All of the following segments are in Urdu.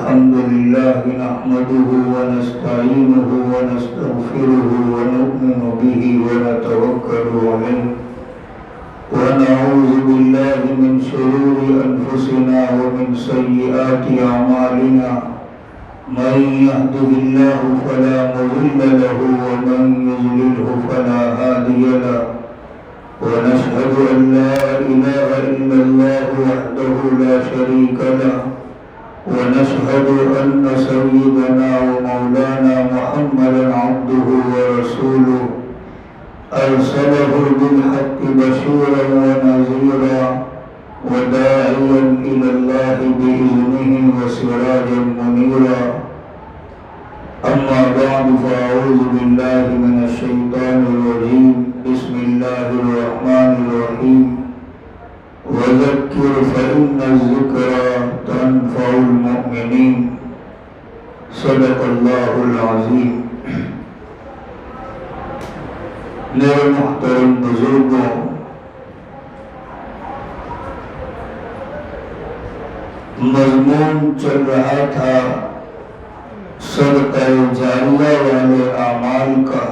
الحمد لله نحمده ونستعينه ونستغفره ونؤمن به ونتوكل عليه ونعوذ بالله من شرور أنفسنا ومن سيئات أعمالنا من يهده الله فلا مضل له ومن يضلله فلا هادي له ونشهد أن لا إله إلا الله وحده لا شريك له ونشهد أن سيدنا ومولانا محمدا عبده ورسوله أرسله بالحق بشيرا ونذيرا وداعيا إلى الله بإذنه وسراجا منيرا أما بعد فأعوذ بالله من الشيطان الرجيم بسم الله الرحمن الرحيم وذكر فإن الذكرى تنفع المؤمنين صدق الله العظيم. میرے محترم بزرگوں، مضمون چل رہا تھا صدقہ جاریہ والے اعمال کا.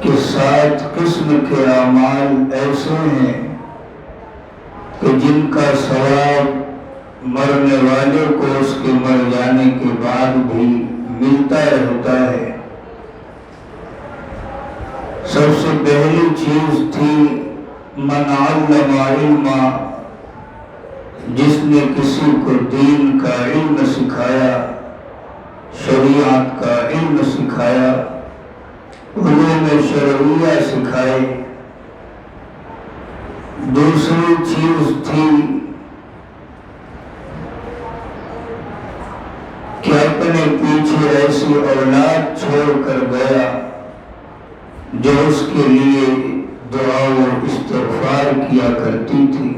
کہ 7 قسم کے اعمال ایسے ہیں کہ جن کا ثواب مرنے والے کو اس کے مر جانے کے بعد بھی ملتا رہتا ہے. سب سے پہلی چیز تھی من علم علما، جس نے کسی کو دین کا علم سکھایا، شریعت کا علم سکھایا، علوم شرعیہ سکھائے. دوسری چیز تھی کہ اپنے پیچھے ایسی اولاد چھوڑ کر گیا جو اس کے لیے دعا و استغفار کیا کرتی تھی.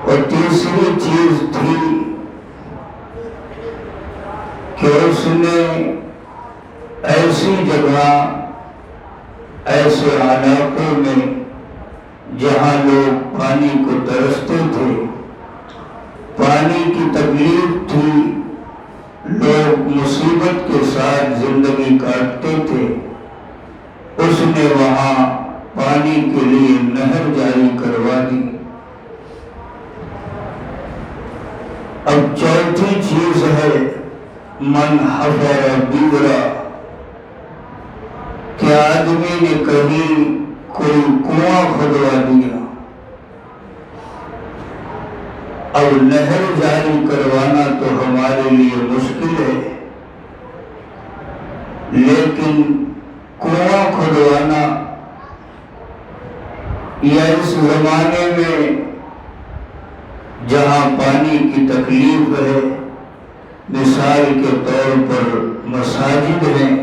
اور تیسری چیز تھی کہ اس نے ایسی جگہ، ایسے علاقوں میں جہاں لوگ پانی کو ترستے تھے، پانی کی تکلیف تھی، لوگ مصیبت کے ساتھ زندگی کاٹتے تھے، اس نے وہاں پانی کے لیے نہر جاری کروا دی. اب چوتھی چیز ہے من حفر بیرا، کہ آدمی نے کہیں کوئی کنواں کھدوا دیا. اب نہر جاری کروانا تو ہمارے لیے مشکل ہے، لیکن کنواں کھدوانا یا اس زمانے میں جہاں پانی کی تکلیف ہے، مثال کے طور پر مساجد ہیں،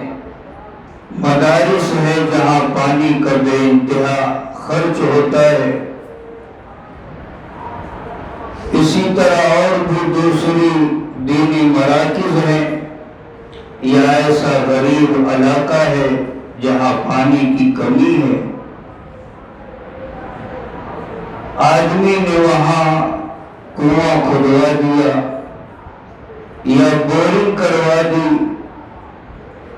مدارس ہیں جہاں پانی کا بے انتہا خرچ ہوتا ہے. اسی طرح اور بھی دوسری دینی مراکز ہیں یا ایسا غریب علاقہ ہے جہاں پانی کی کمی ہے. آدمی نے وہاں کنواں کھدوا دیا یا بورنگ کروا دی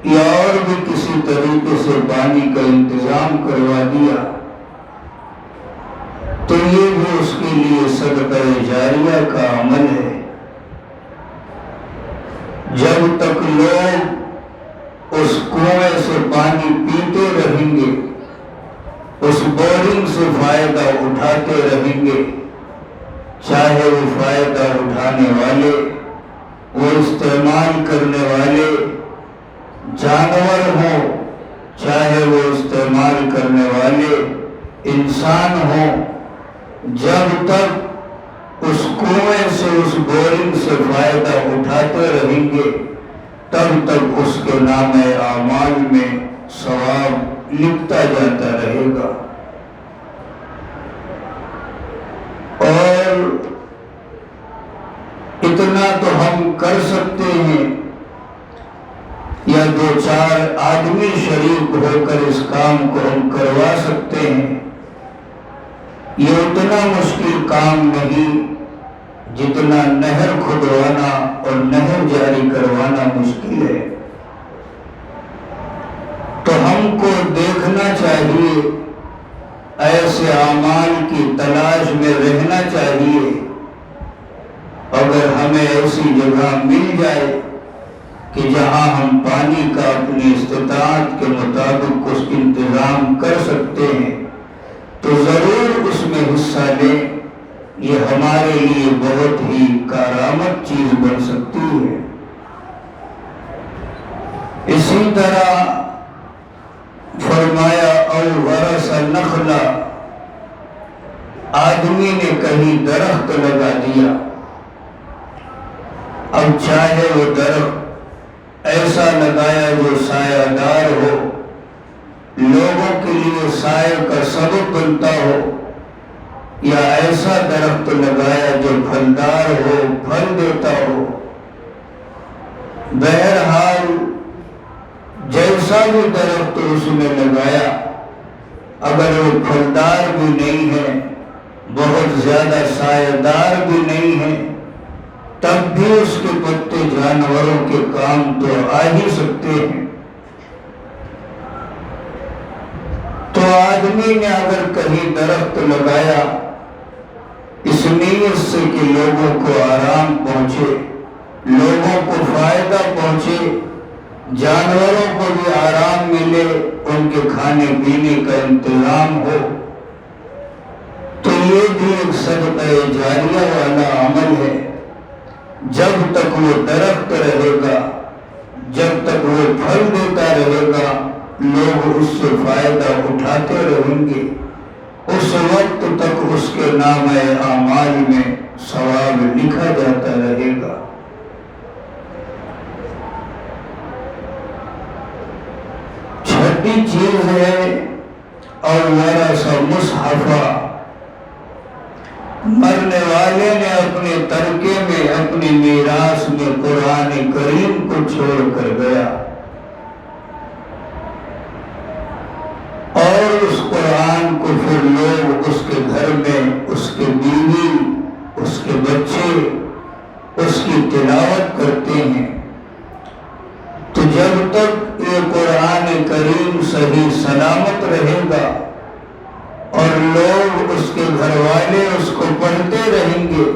یا اور بھی کسی طریقے سے پانی کا انتظام کروا دیا، تو یہ بھی اس کے لیے صدقہ جاریہ کا عمل ہے. جب تک لوگ اس کنویں سے پانی پیتے رہیں گے، اس بورنگ سے فائدہ اٹھاتے رہیں گے، چاہے وہ فائدہ اٹھانے والے، وہ استعمال کرنے والے جانور ہوں، چاہے وہ استعمال کرنے والے انسان ہوں، جب تک اس کنویں سے، اس بورنگ سے فائدہ اٹھاتے رہیں گے، تب تک اس کے نام اعمال میں ثواب لکھتا جاتا رہے گا. اور اتنا تو ہم کر سکتے ہیں یا 2-4 آدمی شریک ہو کر اس کام کو ہم کروا سکتے ہیں یہ اتنا مشکل کام نہیں جتنا نہر کھدوانا اور نہر جاری کروانا مشکل ہے۔ تو ہم کو دیکھنا چاہیے، ایسے اعمال کی تلاش میں رہنا چاہیے۔ اگر ہمیں ایسی جگہ مل جائے کہ جہاں ہم پانی کا اپنی استطاعت کے مطابق اس کا انتظام کر سکتے ہیں تو ضرور اس میں حصہ لیں۔ یہ ہمارے لیے بہت ہی کارآمد چیز بن سکتی ہے۔ اسی طرح فرمایا او ورث نخلا، آدمی نے کہیں درخت لگا دیا، اب چاہے وہ درخت ایسا لگایا جو سایہ دار ہو، لوگوں کے لیے سائے کا سبب بنتا ہو، یا ایسا درخت لگایا جو پھلدار ہو، پھل دیتا ہو، بہرحال جیسا بھی درخت اس میں لگایا، اگر وہ پھلدار بھی نہیں ہے، بہت زیادہ سایہ دار بھی نہیں ہے، تب بھی اس کے پتے جانوروں کے کام تو آ ہی سکتے ہیں۔ تو آدمی نے اگر کہیں درخت لگایا اس نیت سے کہ لوگوں کو آرام پہنچے، لوگوں کو فائدہ پہنچے، جانوروں کو بھی آرام ملے، ان کے کھانے پینے کا انتظام ہو، تو یہ بھی ایک صدقہ جاریہ والا عمل ہے۔ جب تک وہ درخت رہے گا، جب تک وہ پھل دیتا رہے گا، لوگ اس سے فائدہ اٹھاتے رہیں گے، اس وقت تک اس کے نامہ اعمال میں ثواب لکھا جاتا رہے گا۔ چھٹی چیز ہے اور ورث مصحفہ، مرنے والے نے اپنے ترکے میں، اپنی میراث میں قرآن کریم کو چھوڑ کر گیا، اور اس قرآن کو پھر لوگ اس کے گھر میں، اس کے بیوی، اس کے بچے اس کی تلاوت کرتے ہیں۔ تو جب تک یہ قرآن کریم صحیح سلامت رہے گا اور لوگ اس کے گھر والے اس کو پڑھتے رہیں گے،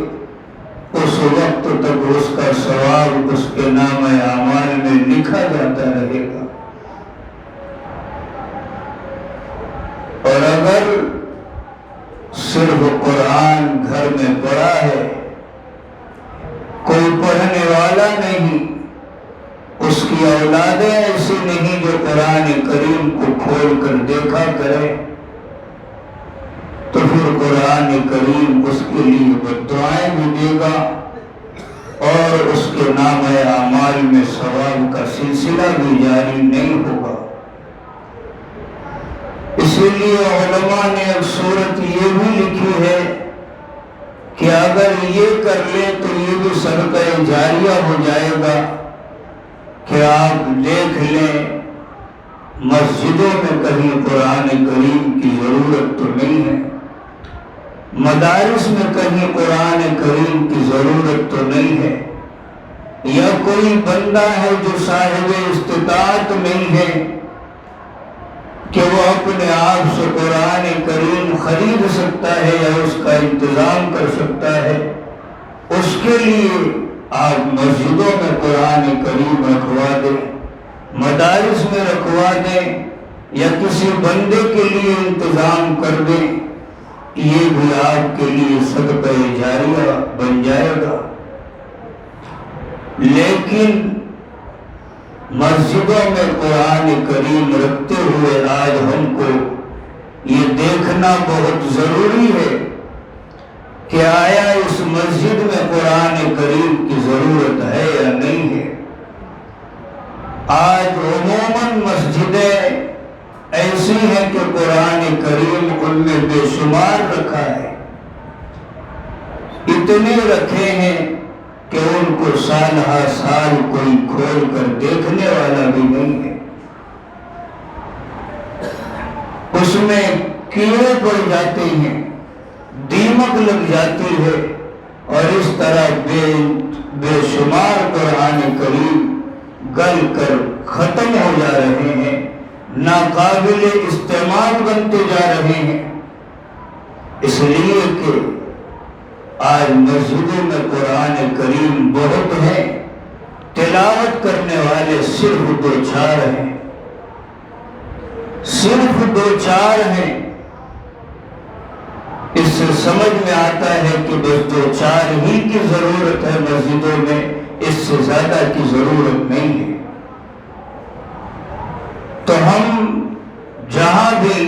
اس وقت تک اس کا ثواب اس کے نامہ اعمال میں لکھا جاتا رہے گا۔ اور اگر صرف قرآن گھر میں پڑا ہے، کوئی پڑھنے والا نہیں، اس کی اولادیں ایسی نہیں جو قرآن کریم کو کھول کر دیکھا کرے، تو پھر قرآن کریم اس کے لیے بددعائیں بھی دے گا اور اس کے نامہ اعمال میں ثواب کا سلسلہ بھی جاری نہیں ہوگا۔ اسی لیے علماء نے ایک صورت یہ بھی لکھی ہے کہ اگر یہ کر لیں تو یہ بھی صدقہ جاریہ ہو جائے گا کہ آپ دیکھ لیں مسجدوں میں کہیں قرآن کریم کی ضرورت تو نہیں ہے، مدارس میں کہیں قرآن کریم کی ضرورت تو نہیں ہے، یا کوئی بندہ ہے جو صاحب استطاعت نہیں ہے کہ وہ اپنے آپ سے قرآن کریم خرید سکتا ہے یا اس کا انتظام کر سکتا ہے، اس کے لیے آپ مسجدوں میں قرآن کریم رکھوا دیں، مدارس میں رکھوا دیں، یا کسی بندے کے لیے انتظام کر دیں، یہ بھی آپ کے لیے صدقہ جاریہ بن جائے گا۔ لیکن مسجدوں میں قرآن کریم رکھتے ہوئے آج ہم کو یہ دیکھنا بہت ضروری ہے کہ آیا اس مسجد میں قرآن کریم کی ضرورت ہے یا نہیں ہے۔ آج عموماً مسجدیں ایسی ہیں کہ قرآن کریم ان میں بے شمار رکھا ہے، اتنے رکھے ہیں کہ ان کو سال ہر سال کوئی کھول کر دیکھنے والا بھی نہیں ہے۔ اس میں کیڑے پڑ جاتے ہیں، دیمک لگ جاتی ہے، اور اس طرح بے شمار قرآن کریم گل کر ختم ہو جا رہے ہیں، ناقابل استعمال بنتے جا رہے ہیں۔ اس لیے کہ آج مسجدوں میں قرآن کریم بہت ہیں، تلاوت کرنے والے صرف 2-4 ہیں، صرف 2-4 ہیں۔ اس سے سمجھ میں آتا ہے کہ بس 2-4 ہی کی ضرورت ہے مسجدوں میں، اس سے زیادہ کی ضرورت نہیں ہے۔ تو ہم جہاں بھی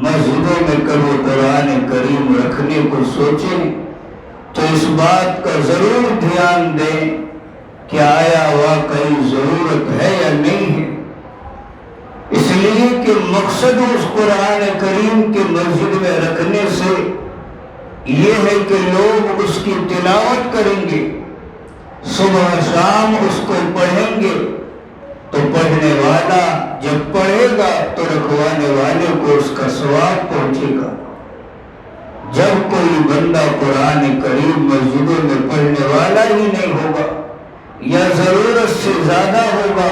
مسجدوں میں کبھی قرآن کریم رکھنے کو سوچیں تو اس بات کا ضرور دھیان دیں کہ آیا واقعی ضرورت ہے یا نہیں ہے۔ اس لیے کہ مقصد اس قرآن کریم کے مسجد میں رکھنے سے یہ ہے کہ لوگ اس کی تلاوت کریں گے، صبح شام اس کو پڑھیں گے، تو پڑھنے والا جب پڑھے گا تو رکھوانے والے کو اس کا ثواب پہنچے گا۔ جب کوئی بندہ قرآن کریم مسجدوں میں پڑھنے والا ہی نہیں ہوگا یا ضرورت سے زیادہ ہوگا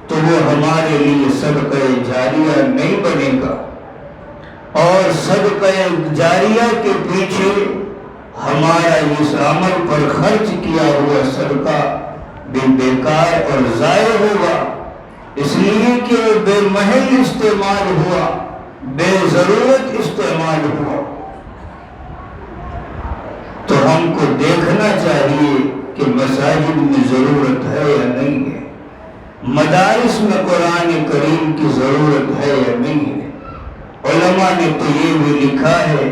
تو وہ ہمارے لیے صدقہ جاریہ نہیں بنے گا، اور صدقہ جاریہ کے پیچھے ہمارا اس عمل پر خرچ کیا ہوا صدقہ بھی بیکار اور ضائع ہوگا، اس لیے کہ وہ بے محل استعمال ہوا، بے ضرورت استعمال ہوا۔ تو ہم کو دیکھنا چاہیے کہ مساجد میں ضرورت ہے یا نہیں ہے، مدارس میں قرآن کریم کی ضرورت ہے یا نہیں ہے۔ علماء نے تو یہ بھی لکھا ہے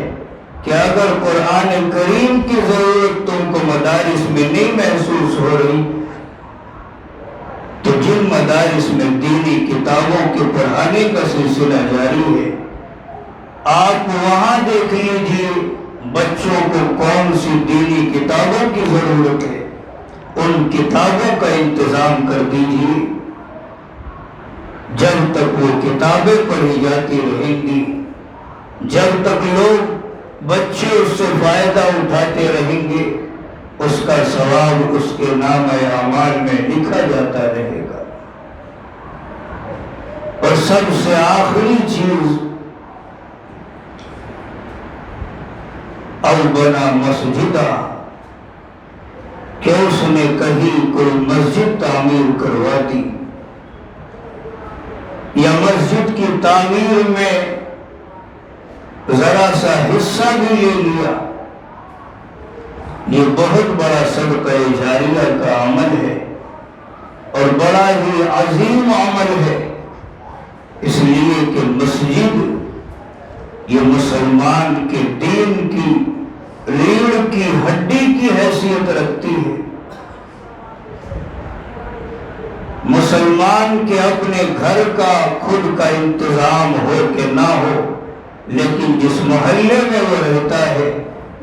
کہ اگر قرآن کریم کی ضرورت تم کو مدارس میں نہیں محسوس ہو رہی تو جن مدارس میں دینی کتابوں کے پڑھانے کا سلسلہ جاری ہے آپ وہاں دیکھ لیجیے بچوں کو کون سی دینی کتابوں کی ضرورت ہے، ان کتابوں کا انتظام کر دیجیے۔ جب تک وہ کتابیں پڑھی جاتی رہیں گی، جب تک لوگ بچے اس سے فائدہ اٹھاتے رہیں گے، اس کا ثواب اس کے نامہ اعمال میں لکھا جاتا رہے گا۔ اور سب سے آخری چیز، او بنا مسجدہ، کہ اس نے کہیں کوئی مسجد تعمیر کروا دی یا مسجد کی تعمیر میں ذرا سا حصہ بھی لے لیا، یہ بہت بڑا صدقہ جاریہ کا عمل ہے اور بڑا ہی عظیم عمل ہے۔ اس لیے کہ مسجد یہ مسلمان کے دین کی ریڑھ کی ہڈی کی حیثیت رکھتی ہے۔ مسلمان کے اپنے گھر کا خود کا انتظام ہو کہ نہ ہو، لیکن جس محلے میں وہ رہتا ہے،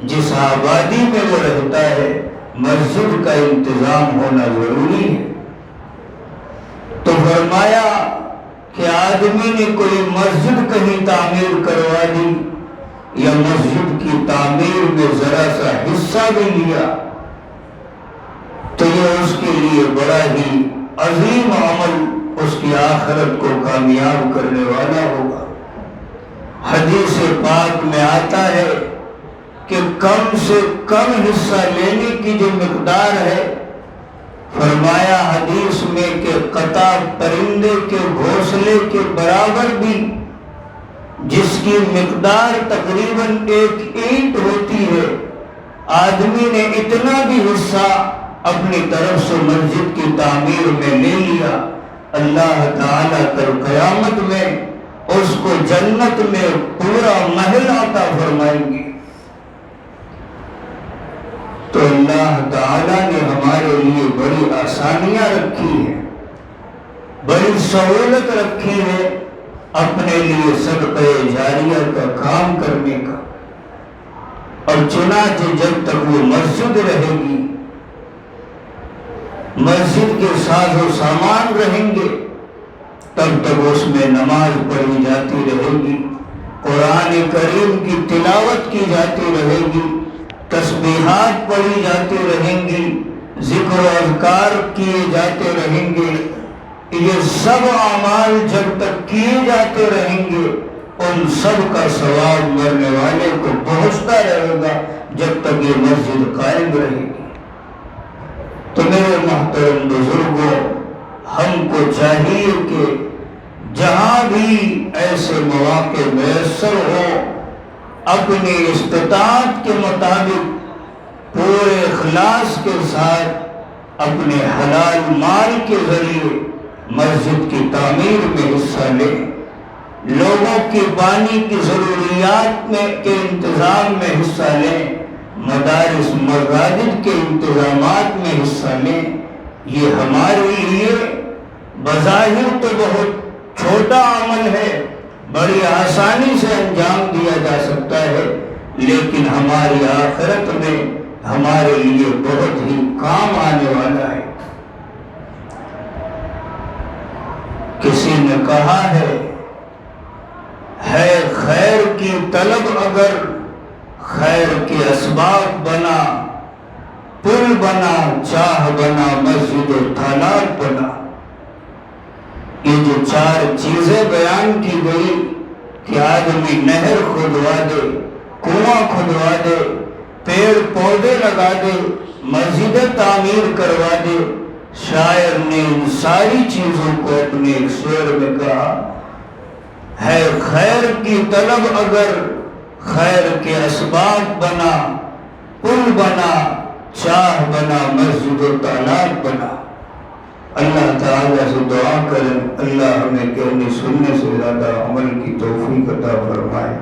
جس آبادی میں وہ رہتا ہے، مسجد کا انتظام ہونا ضروری ہے۔ تو فرمایا کہ آدمی نے کوئی مسجد کہیں تعمیر کروا دی یا مسجد کی تعمیر میں ذرا سا حصہ بھی لیا تو یہ اس کے لیے بڑا ہی عظیم عمل، اس کی آخرت کو کامیاب کرنے والا ہوگا۔ حدیث پاک میں آتا ہے کہ کم سے کم حصہ لینے کی جو مقدار ہے، فرمایا حدیث میں کہ قطع پرندے کے گھونسلے کے برابر بھی، جس کی مقدار تقریباً 1 اینٹ ہوتی ہے، آدمی نے اتنا بھی حصہ اپنی طرف سے مسجد کی تعمیر میں لے لیا، اللہ تعالیٰ کل قیامت میں اس کو جنت میں پورا محل عطا فرمائیں گے۔ تو اللہ تعالیٰ نے ہمارے لیے بڑی آسانیاں رکھی ہیں، بڑی سہولت رکھی ہے اپنے لیے صدقہ جاریہ کا کام کرنے کا، اور چنانچہ جب تک وہ مسجد رہے گی، مسجد کے ساز و سامان رہیں گے، تب تک اس میں نماز پڑھی جاتی رہے گی، قرآن کریم کی تلاوت کی جاتی رہے گی، تسبیحات پڑھی جاتی رہیں گی، ذکر و اذکار کیے جاتے رہیں گے، یہ سب اعمال جب تک کیے جاتے رہیں گے ان سب کا ثواب مرنے والے کو پہنچتا رہے گا جب تک یہ مسجد قائم رہے گی۔ تو میرے محترم بزرگوں، ہم کو چاہیے کہ جہاں بھی ایسے مواقع میسر ہو اپنی استطاعت کے مطابق پورے اخلاص کے ساتھ اپنے حلال مال کے ذریعے مسجد کی تعمیر میں حصہ لیں، لوگوں کی پانی کی ضروریات کے انتظام میں حصہ لیں، مدارس مساجد کے انتظامات میں حصہ لیں۔ یہ ہمارے لیے بظاہر تو بہت چھوٹا عمل ہے، بڑی آسانی سے انجام دیا جا سکتا ہے، لیکن ہماری آخرت میں ہمارے لیے بہت ہی کام آنے والا ہے۔ کسی نے کہا ہے خیر کی طلب اگر خیر کے اسباب بنا، پل بنا، چاہ بنا، مسجد و تالاب بنا۔ یہ جو چار چیزیں بیان کی گئی کہ آدمی نہر کھدوا دے، کنواں کھدوا دے، پیڑ پودے لگا دے، مسجدیں تعمیر کروا دے، شاعر نے ان ساری چیزوں کو اپنے ایک شعر میں کہا ہے خیر کی طلب اگر خیر کے اسباب بنا، پل بنا، چاہ بنا، مسجد و تالاب بنا۔ اللہ تعالیٰ سے دعا کریں اللہ ہمیں کہنے سننے سے زیادہ عمل کی توفیق عطا فرمائے۔